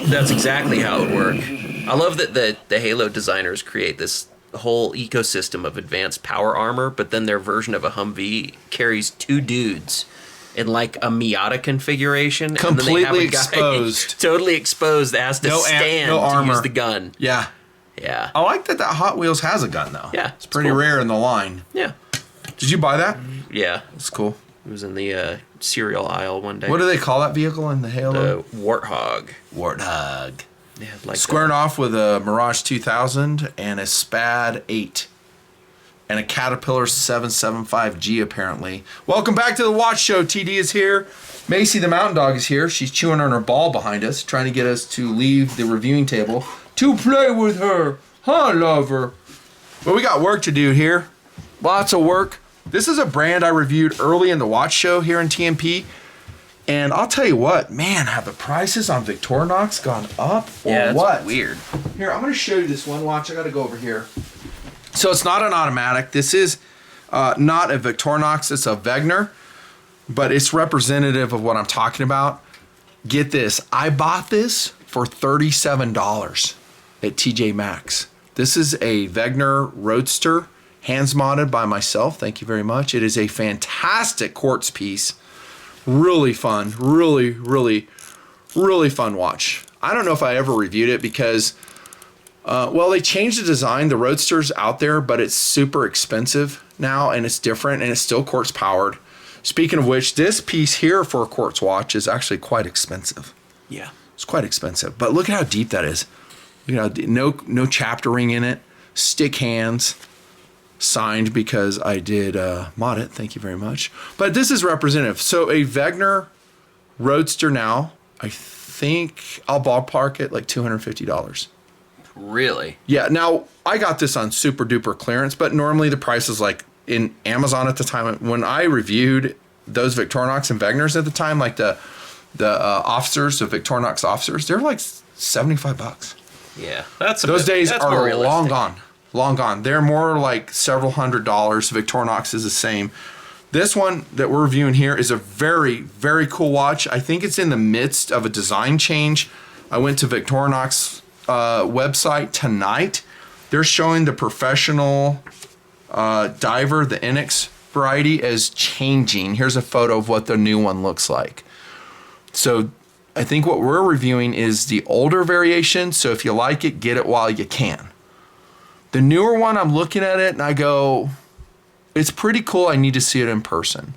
That's exactly how it would work. I love that the Halo designers create this whole ecosystem of advanced power armor, but then their version of a Humvee carries 2 dudes in like a Miata configuration. Completely and then they have a exposed. Totally exposed that has to stand to use the gun. Yeah. Yeah. I like that Hot Wheels has a gun, though. Yeah. It's pretty rare in the line. Yeah. Did you buy that? Yeah. It's cool. It was in the cereal aisle one day. What do they call that vehicle in the Halo? The Warthog. Warthog. Yeah, like Squaring off with a Mirage 2000 and a Spad 8. And a Caterpillar 775G, apparently. Welcome back to the Watch Show. TD is here. Macy the Mountain Dog is here. She's chewing on her ball behind us, trying to get us to leave the reviewing table to play with her. Huh, lover? But we got work to do here. Lots of work. This is a brand I reviewed early in the Watch Show here in TMP. And I'll tell you what, man, have the prices on Victorinox gone up or what? Weird. Here, I'm going to show you this one. Watch, I got to go over here. So it's not an automatic. This is not a Victorinox. It's a Wegener, but it's representative of what I'm talking about. Get this. I bought this for $37 at TJ Maxx. This is a Wegener Roadster, hands modded by myself. Thank you very much. It is a fantastic quartz piece. Really fun. Really, really, really fun watch. I don't know if I ever reviewed it because... well, they changed the design. The Roadster's out there, but it's super expensive now, and it's different, and it's still quartz powered. Speaking of which, this piece here for a quartz watch is actually quite expensive. Yeah. It's quite expensive, but look at how deep that is. You know, no chapter ring in it, stick hands, signed because I did mod it. Thank you very much. But this is representative. So a Wegener Roadster now, I think I'll ballpark it like $250. Really? Yeah. Now I got this on super duper clearance, but normally the price is like in Amazon at the time when I reviewed those Victorinox and Wegeners at the time, like the officers, the Victorinox officers, they're like $75. Yeah, those days are realistic. long gone. Long gone. They're more like several $100s. Victorinox is the same. This one that we're reviewing here is a very, very cool watch. I think it's in the midst of a design change. I went to Victorinox website tonight. They're showing the professional diver, the INOX variety, as changing. Here's a photo of what the new one looks like. So I think what we're reviewing is the older variation. So if you like it, get it while you can. The newer one, I'm looking at it and I go, it's pretty cool. I need to see it in person.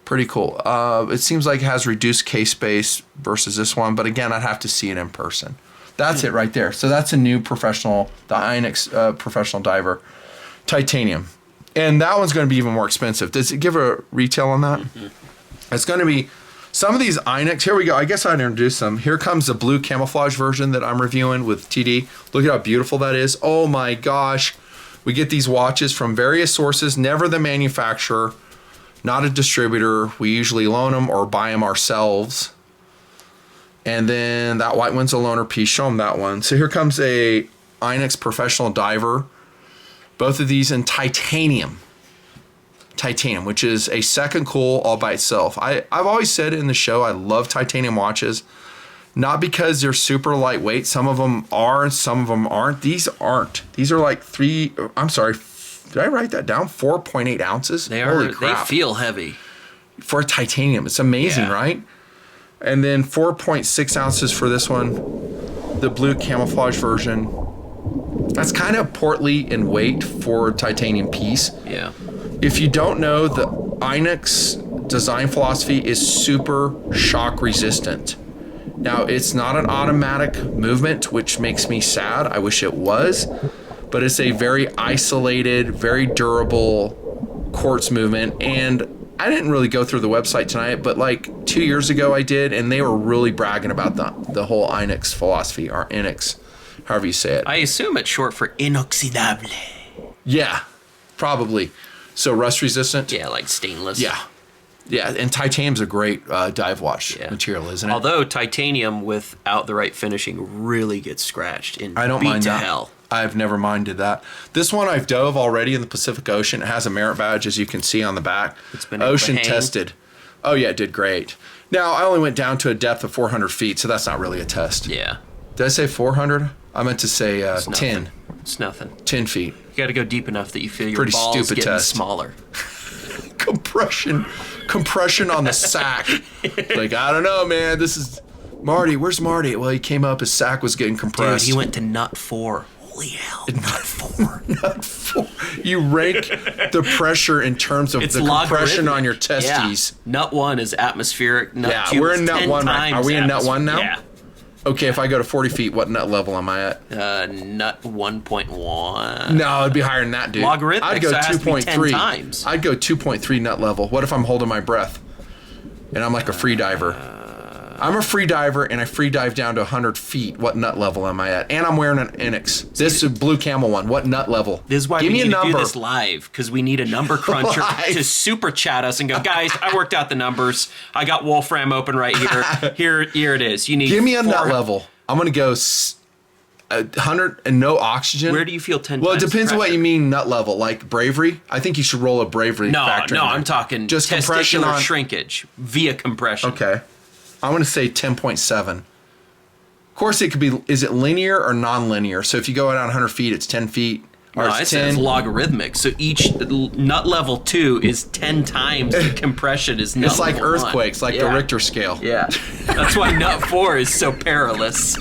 Pretty cool. It seems like it has reduced case space versus this one, but again, I'd have to see it in person. That's it right there. So that's a new professional, the INOX professional diver, titanium. And that one's going to be even more expensive. Does it give a retail on that? Mm-hmm. It's going to be, some of these INOX, here we go. I guess I'd introduce them. Here comes the blue camouflage version that I'm reviewing with TD. Look at how beautiful that is. Oh my gosh. We get these watches from various sources, never the manufacturer, not a distributor. We usually loan them or buy them ourselves. And then that white one's a loaner piece. Show them that one. So here comes a INOX professional diver. Both of these in titanium. Titanium, which is a second cool all by itself. I've always said in the show, I love titanium watches. Not because they're super lightweight. Some of them are, some of them aren't. These aren't. These are like did I write that down? 4.8 ounces? They are. They feel heavy. For titanium. It's amazing, right? And then 4.6 ounces for this one, the blue camouflage version. That's kind of portly in weight for a titanium piece. Yeah. If you don't know, the INOX design philosophy is super shock resistant. Now, it's not an automatic movement, which makes me sad. I wish it was. But it's a very isolated, very durable quartz movement. And I didn't really go through the website tonight, but like 2 years ago I did, and they were really bragging about the whole INOX philosophy, or INOX, however you say it. I assume it's short for inoxidable. Yeah, probably. So rust resistant? Yeah, like stainless. Yeah. Yeah, and titanium's a great dive watch material, isn't it? Although titanium without the right finishing really gets scratched and I don't beat mind to that. hell. I've never minded that. This one I've dove already in the Pacific Ocean. It has a merit badge, as you can see on the back. It's been ocean tested. Oh yeah, it did great. Now I only went down to a depth of 400 feet, so that's not really a test. Yeah. Did I say 400? I meant to say 10. It's nothing. 10 feet. You got to go deep enough that you feel your Pretty balls stupid getting test. smaller. Compression on the sack. Like, I don't know, man. This is Marty. Where's Marty? Well, he came up. His sack was getting compressed. Dude, he went to nut 4. Holy hell. Nut 4. Nut 4. You rank the pressure in terms of It's the compression logarithmic. on your testes. Yeah. Nut 1 is atmospheric. Nut 2 we're is in nut 10 1 right. times Are we in nut 1 now? Yeah. Okay, if I go to 40 feet, what nut level am I at? Nut 1.1. No, it'd be higher than that, dude. Logarithmic, I'd go so it has to be 10 2.3. times. I'd go 2.3 nut level. What if I'm holding my breath? And I'm like a free diver. I'm a free diver, and I free dive down to 100 feet. What nut level am I at? And I'm wearing an INOX. This is Blue Camel one. What nut level? This is why Give we me need a to do number. this live, because we need a number cruncher Live. to super chat us and go, guys, I worked out the numbers. I got Wolfram open right here. Here it is. You need. Give me a nut 400 level. I'm gonna go 100 and no oxygen. Where do you feel 10 Well, it times depends on what pressure? you mean nut level. Like bravery. I think you should roll a bravery factor. No, in there. I'm talking just compression testicular on. shrinkage via compression. Okay. I'm going to say 10.7. Of course, it could be, is it linear or non-linear? So if you go down 100 feet, it's 10 feet. Or No, it's I said it's 10. logarithmic. So each nut level 2 is 10 times the compression is nut It's like level 1. earthquakes, like the Richter scale. Yeah. That's why nut 4 is so perilous.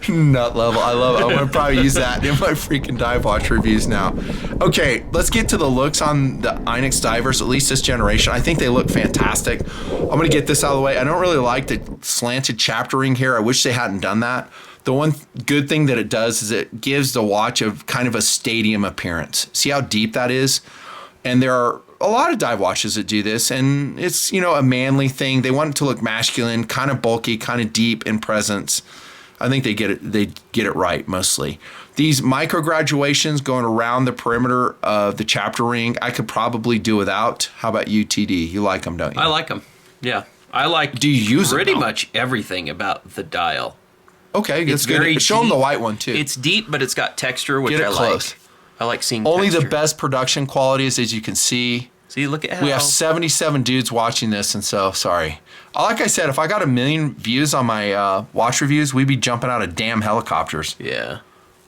Nut level. I love it. I'm going to probably use that in my freaking dive watch reviews now. Okay, let's get to the looks on the INOX divers, at least this generation. I think they look fantastic. I'm going to get this out of the way. I don't really like the slanted chaptering here. I wish they hadn't done that. The one good thing that it does is it gives the watch a kind of a stadium appearance. See how deep that is? And there are a lot of dive watches that do this, and it's, you know, a manly thing. They want it to look masculine, kind of bulky, kind of deep in presence. I think they get it right mostly. These micro graduations going around the perimeter of the chapter ring, I could probably do without. How about you, TD? You like them, don't you? I like them. Yeah. I like Do you use them, pretty though? much everything about the dial. Okay, that's It's very good. Show them the deep. white one too. It's deep, but it's got texture, which Get it I close. like. I like seeing Only texture. the best production qualities, as you can see. See, look at how... We have 77 dudes watching this, and so sorry. Like I said, if I got 1 million views on my watch reviews, we'd be jumping out of damn helicopters Yeah.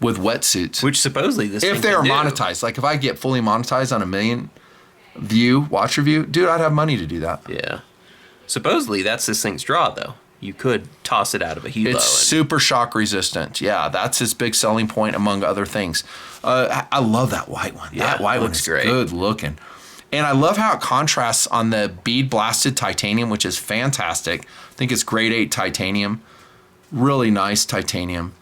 with wetsuits. Which supposedly this If thing they can are do. monetized, like if I get fully monetized on 1 million view watch review, dude, I'd have money to do that. Yeah. Supposedly that's this thing's draw, though. You could toss it out of a helo. It's super shock resistant. Yeah, that's its big selling point among other things. I love that white one. Yeah, that white one looks is great. good looking. And I love how it contrasts on the bead blasted titanium, which is fantastic. I think it's grade 8 titanium. Really nice titanium.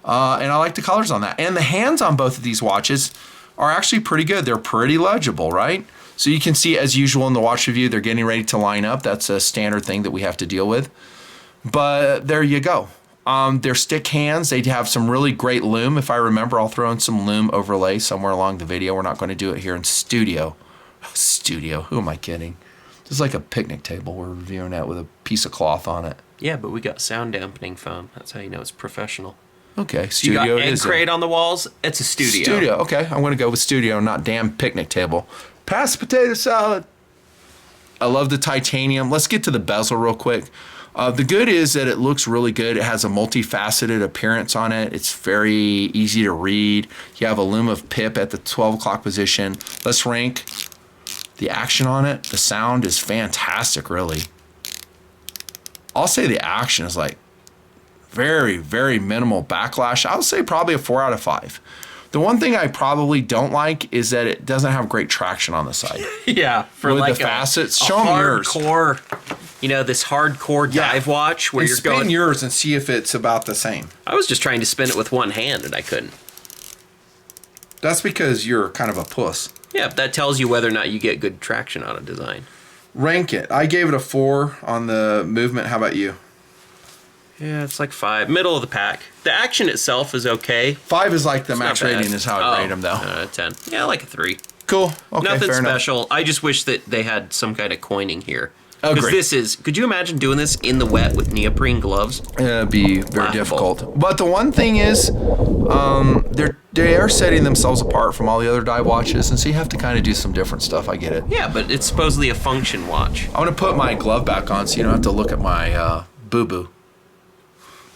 And I like the colors on that. And the hands on both of these watches are actually pretty good. They're pretty legible, right? So you can see, as usual in the watch review, they're getting ready to line up. That's a standard thing that we have to deal with. But there you go. They're stick hands. They have some really great loom. If I remember, I'll throw in some loom overlay somewhere along the video. We're not going to do it here in studio. Studio. Who am I kidding? This is like a picnic table. We're reviewing that with a piece of cloth on it. Yeah, but we got sound dampening foam. That's how you know it's professional. Okay, You studio got egg is crate on the walls. It's a studio. Studio. Okay, I'm going to go with studio, not damn picnic table. Pass the potato salad. I love the titanium. Let's get to the bezel real quick. The good is that it looks really good. It has a multifaceted appearance on it. It's very easy to read. You have a loom of pip at the 12 o'clock position. Let's rank the action on it. The sound is fantastic, really. I'll say the action is like very, very minimal backlash. I'll say probably a 4 out of 5. The one thing I probably don't like is that it doesn't have great traction on the side. Yeah, for With like the facets. a Show 'em yours. hardcore, this hardcore dive watch where And you're spin going. yours and see if it's about the same. I was just trying to spin it with one hand and I couldn't. That's because you're kind of a puss. Yeah, but that tells you whether or not you get good traction on a design. Rank it. I gave it a 4 on the movement. How about you? Yeah, it's like 5. Middle of the pack. The action itself is okay. 5 is like the It's max not bad. rating is how I rate them, though. 10. Yeah, like a 3. Cool. Okay, Nothing fair enough. special. I just wish that they had some kind of coining here. Because Agreed. this is, could you imagine doing this in the wet with neoprene gloves? It'd be very Laughable. difficult. But the one thing is, they are setting themselves apart from all the other dive watches, and so you have to kind of do some different stuff. I get it. Yeah, but it's supposedly a function watch. I'm gonna put my glove back on so you don't have to look at my boo-boo.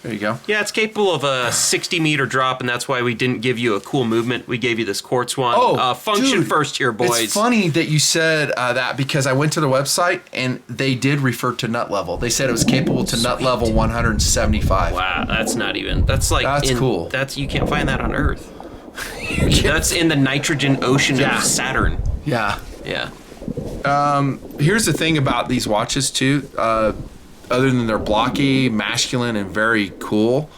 There you go. Yeah, it's capable of a 60-meter drop, and that's why we didn't give you a cool movement. We gave you this quartz one. Function dude, first here, boys. It's funny that you said that because I went to their website and they did refer to nut level. They said it was capable to nut level 175. Wow, that's not even. That's like. That's cool. That's you can't find that on Earth. That's in the nitrogen ocean Yeah. of Saturn. Yeah. Yeah. Here's the thing about these watches too. Other than they're blocky, masculine, and very cool,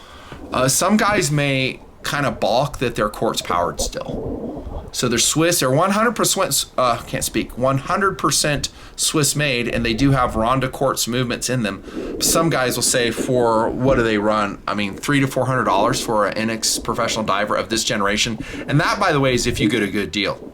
some guys may kind of balk that they're quartz powered still. So they're Swiss. They're 100%. Can't speak. 100% Swiss made, and they do have Ronda quartz movements in them. Some guys will say, for what do they run? I mean, $300 to $400 for an INOX professional diver of this generation, and that, by the way, is if you get a good deal.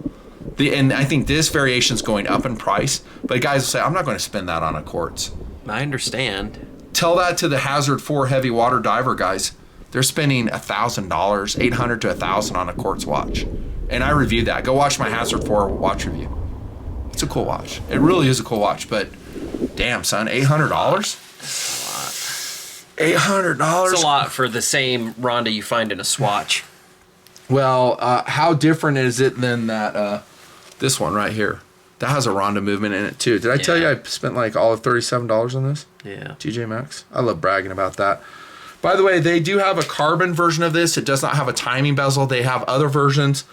And I think this variation is going up in price, but guys will say, I'm not going to spend that on a quartz. I understand. Tell that to the Hazard 4 heavy water diver guys. They're spending $1,000, $800 to $1,000 on a quartz watch. And I reviewed that. Go watch my Hazard 4 watch review. It's a cool watch. It really is a cool watch, but damn, son, $800? $800? It's a lot for the same Ronda you find in a Swatch. Well, how different is it than that, this one right here? That has a Ronda movement in it too. Did I tell you I spent like all of $37 on this? Yeah. TJ Maxx. I love bragging about that. By the way, they do have a carbon version of this. It does not have a timing bezel. They have other versions.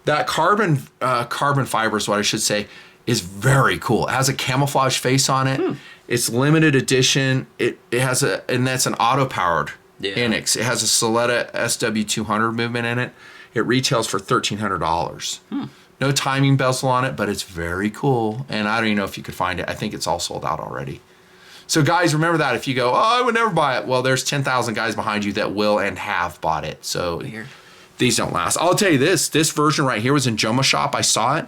That carbon fiber is what I should say, is very cool. It has a camouflage face on it. It's limited edition. It has and that's an auto-powered INOX. It has a Soletta SW200 movement in it. It retails for $1,300. No timing bezel on it, but it's very cool. And I don't even know if you could find it. I think it's all sold out already. So guys, remember that. If you go, I would never buy it. Well, there's 10,000 guys behind you that will and have bought it. So these don't last. I'll tell you this version right here was in Joma Shop. I saw it.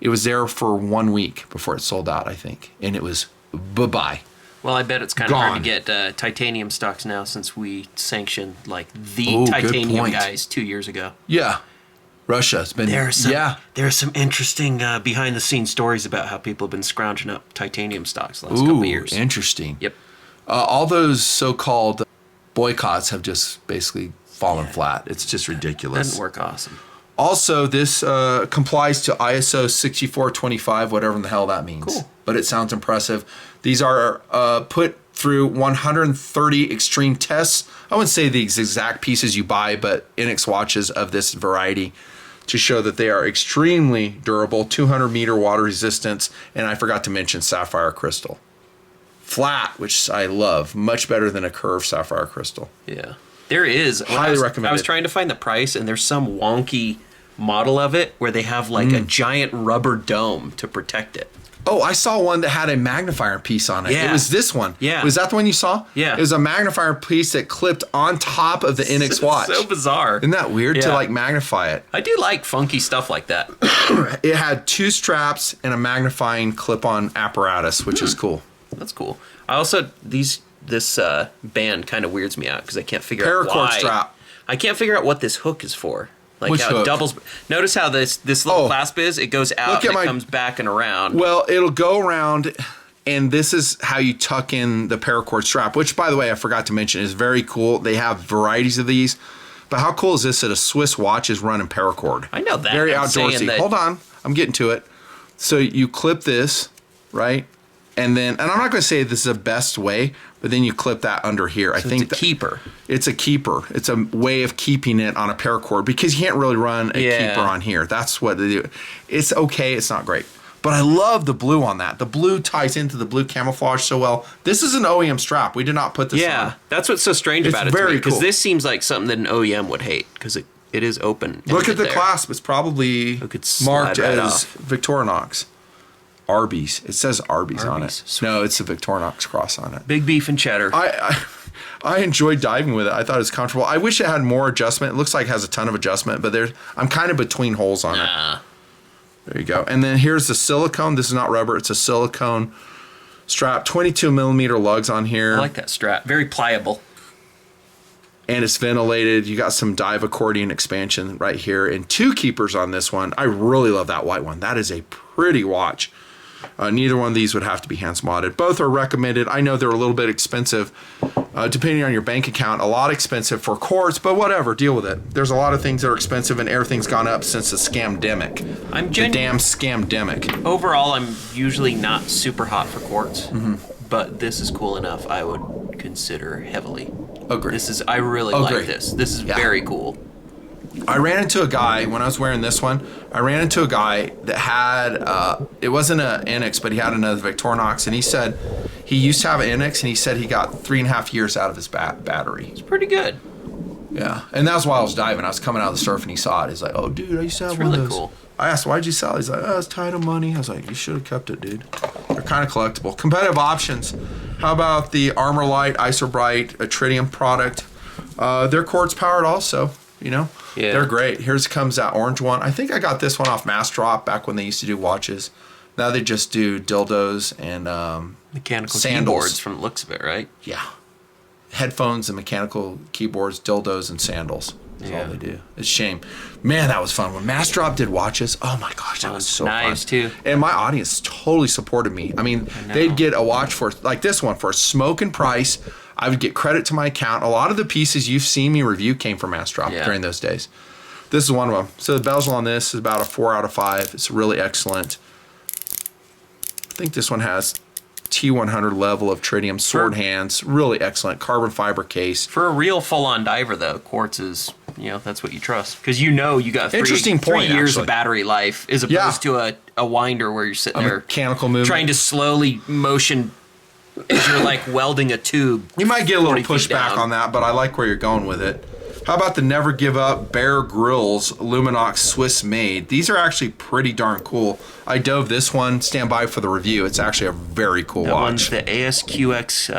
It was there for 1 week before it sold out, I think. And it was bye-bye. Well, I bet it's kind of hard to get titanium stocks now since we sanctioned like the titanium guys 2 years ago. Yeah. Russia's been there are some interesting behind the scenes stories about how people have been scrounging up titanium stocks the last couple of years. Interesting. Yep. All those so-called boycotts have just basically fallen flat. It's just ridiculous. Doesn't work awesome. Also, this complies to ISO 6425, whatever the hell that means. Cool. But it sounds impressive. These are put through 130 extreme tests. I wouldn't say the exact pieces you buy, but INOX watches of this variety to show that they are extremely durable, 200-meter water resistance, and I forgot to mention sapphire crystal. Flat, which I love, much better than a curved sapphire crystal. Yeah. There is. Highly recommended. I was trying to find the price, and there's some wonky model of it where they have like a giant rubber dome to protect it. Oh, I saw one that had a magnifier piece on it. Yeah. It was this one. Yeah. Was that the one you saw? Yeah. It was a magnifier piece that clipped on top of the INOX watch. So bizarre. Isn't that weird to like magnify it? I do like funky stuff like that. It had 2 straps and a magnifying clip-on apparatus, which is cool. That's cool. I also, this band kind of weirds me out because I can't figure out Paracord why. strap. I can't figure out what this hook is for. Like Which how hook? it doubles. Notice how this little clasp is? It goes out and it comes back and around. Well, it'll go around, and this is how you tuck in the paracord strap, which, by the way, I forgot to mention, is very cool. They have varieties of these. But how cool is this that a Swiss watch is running paracord? I know that. Very I'm saying outdoorsy. that- Hold on. I'm getting to it. So you clip this, right? And I'm not going to say this is the best way, but then you clip that under here. I think it's a keeper. It's a keeper. It's a way of keeping it on a paracord because you can't really run a keeper on here. That's what they do. It's okay. It's not great. But I love the blue on that. The blue ties into the blue camouflage so well. This is an OEM strap. We did not put this on. That's what's so strange It's about it very because cool. this seems like something that an OEM would hate because it is open. Look at the there. clasp. It's probably could slide marked right as off. Victorinox. Arby's. It says Arby's on it. Sweet. No, it's a Victorinox cross on it. Big beef and cheddar. I enjoyed diving with it. I thought it was comfortable. I wish it had more adjustment. It looks like it has a ton of adjustment, but I'm kind of between holes on it. There you go. And then here's the silicone. This is not rubber. It's a silicone strap, 22 millimeter lugs on here. I like that strap. Very pliable. And it's ventilated. You got some dive accordion expansion right here, and 2 keepers on this one. I really love that white one. That is a pretty watch. Neither one of these would have to be hand modded. Both are recommended. I know they're a little bit expensive, depending on your bank account. A lot expensive for quartz, but whatever. Deal with it. There's a lot of things that are expensive, and everything's gone up since the scamdemic. The damn scamdemic. Overall, I'm usually not super hot for quartz, but this is cool enough. I would consider heavily. Agree. I really like this. This is very cool. I ran into a guy when I was wearing this one. I ran into a guy that had, it wasn't an INOX, but he had another Victorinox, and he said he used to have an INOX, and he said he got 3.5 years out of his battery. It's pretty good. Yeah, and that was while I was diving. I was coming out of the surf, and he saw it. He's like, "Oh, dude, I used to have one really of those." Cool. I asked, "Why'd you sell it?" He's like, "Oh, it's tied on money." I was like, "You should have kept it, dude." They're kind of collectible. Competitive options. How about the Armor Light Isobright Tritium product? They're quartz powered also. You know, they're great. Here's comes that orange one. I think I got this one off Mass Drop back when they used to do watches. Now they just do dildos and mechanical sandals. Keyboards from the looks of it, right? Yeah, headphones and mechanical keyboards, dildos and sandals. That's all they do. It's a shame. Man, that was fun. When Mass Drop did watches, oh my gosh, that was so knives fun. too. And my audience totally supported me. I mean, they'd get a watch for, like this one, for a smoking price. I would get credit to my account. A lot of the pieces you've seen me review came from Mass Drop during those days. This is one of them. So the bezel on this is about a 4 out of 5. It's really excellent. I think this one has T100 level of tritium sword hands. Really excellent. Carbon fiber case. For a real full-on diver, though, quartz is, that's what you trust. Because you got three years of battery life as opposed to a winder where you're sitting there mechanical movement, trying to slowly motion as you're like welding a tube. You might get a little pushback on that, but I like where you're going with it. How about the Never Give Up Bear Grylls Luminox Swiss made? These are actually pretty darn cool. I dove this one. Stand by for the review. It's actually a very cool watch. One's the ASQX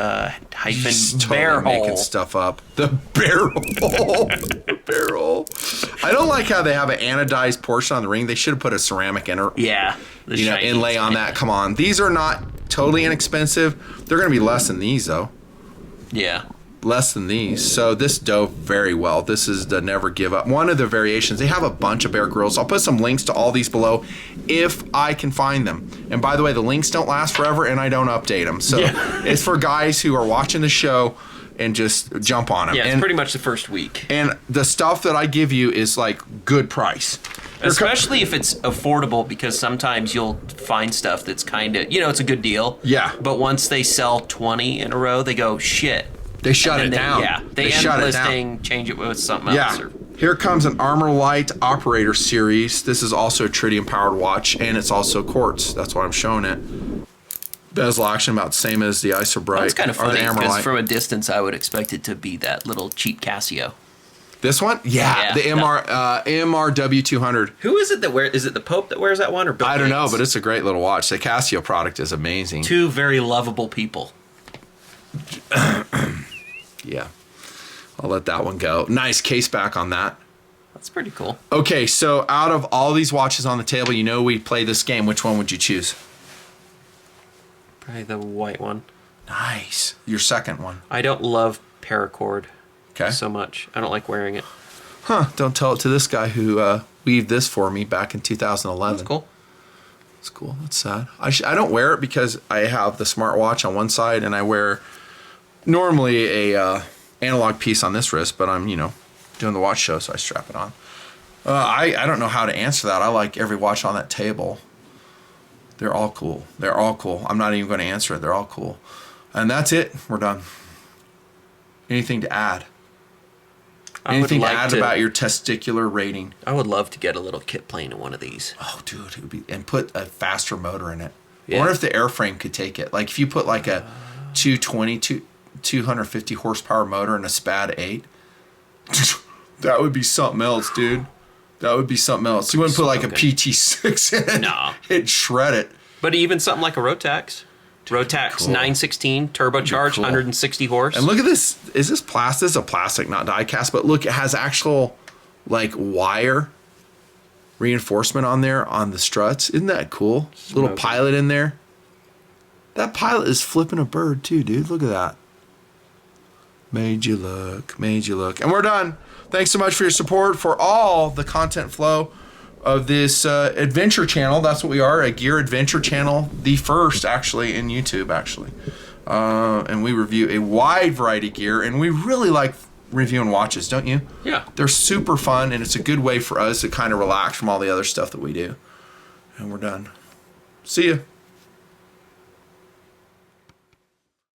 hyphen totally bear hole. Making stuff up. The barrel. The barrel. I don't like how they have an anodized portion on the ring. They should have put a ceramic inlay on that. Come on. These are not totally inexpensive. They're going to be less than these, though. Yeah. Less than these. So this dove very well. This is the Never Give Up. One of the variations. They have a bunch of Bear Grylls. I'll put some links to all these below if I can find them. And by the way, the links don't last forever and I don't update them. So it's for guys who are watching the show and just jump on them. Yeah, it's pretty much the first week. And the stuff that I give you is like good price. Especially if it's affordable, because sometimes you'll find stuff that's kind of, it's a good deal. Yeah. But once they sell 20 in a row, they go, shit. They shut it down. Yeah, they end listing, change it with something else. Yeah. Here comes an Armor Light Operator Series. This is also a tritium powered watch, and it's also quartz. That's why I'm showing it. Bezel action about the same as the Isobright. That's kind of funny, because from a distance, I would expect it to be that little cheap Casio. This one? Yeah, the MRW200. Who is it that wears? Is it the Pope that wears that one, or Bill I don't Gates? know, but it's a great little watch. The Casio product is amazing. Two very lovable people. Yeah, I'll let that one go. Nice case back on that. That's pretty cool. Okay, so out of all these watches on the table, we play this game. Which one would you choose? Probably the white one. Nice. Your second one. I don't love paracord so much. I don't like wearing it. Huh. Don't tell it to this guy who weaved this for me back in 2011. That's cool. It's cool. That's sad. I don't wear it because I have the smartwatch on one side and I wear normally a analog piece on this wrist, but I'm doing the watch show, so I strap it on. I don't know how to answer that. I like every watch on that table. They're all cool. They're all cool. I'm not even going to answer it. They're all cool. And that's it. We're done. Anything to add? Anything to add about your testicular rating? I would love to get a little kit plane in one of these. Oh, dude, it would be, and put a faster motor in it. I wonder if the airframe could take it. Like if you put like a 250 horsepower motor in a SPAD 8, that would be something else, dude. That would be something else. You wouldn't put like a PT6 in it. No. It'd shred it. But even something like a Rotax. Rotax 916 turbocharged, 160 horse. And look at this. Is this plastic? This is a plastic, not die cast. But look, it has actual like wire reinforcement on there on the struts. Isn't that cool? Little pilot in there. That pilot is flipping a bird too, dude. Look at that. Made you look. And we're done. Thanks so much for your support, for all the content flow of this adventure channel. That's what we are, a gear adventure channel. The first, actually, in YouTube, actually. And we review a wide variety of gear, and we really like reviewing watches, don't you? Yeah. They're super fun, and it's a good way for us to kind of relax from all the other stuff that we do. And we're done. See ya.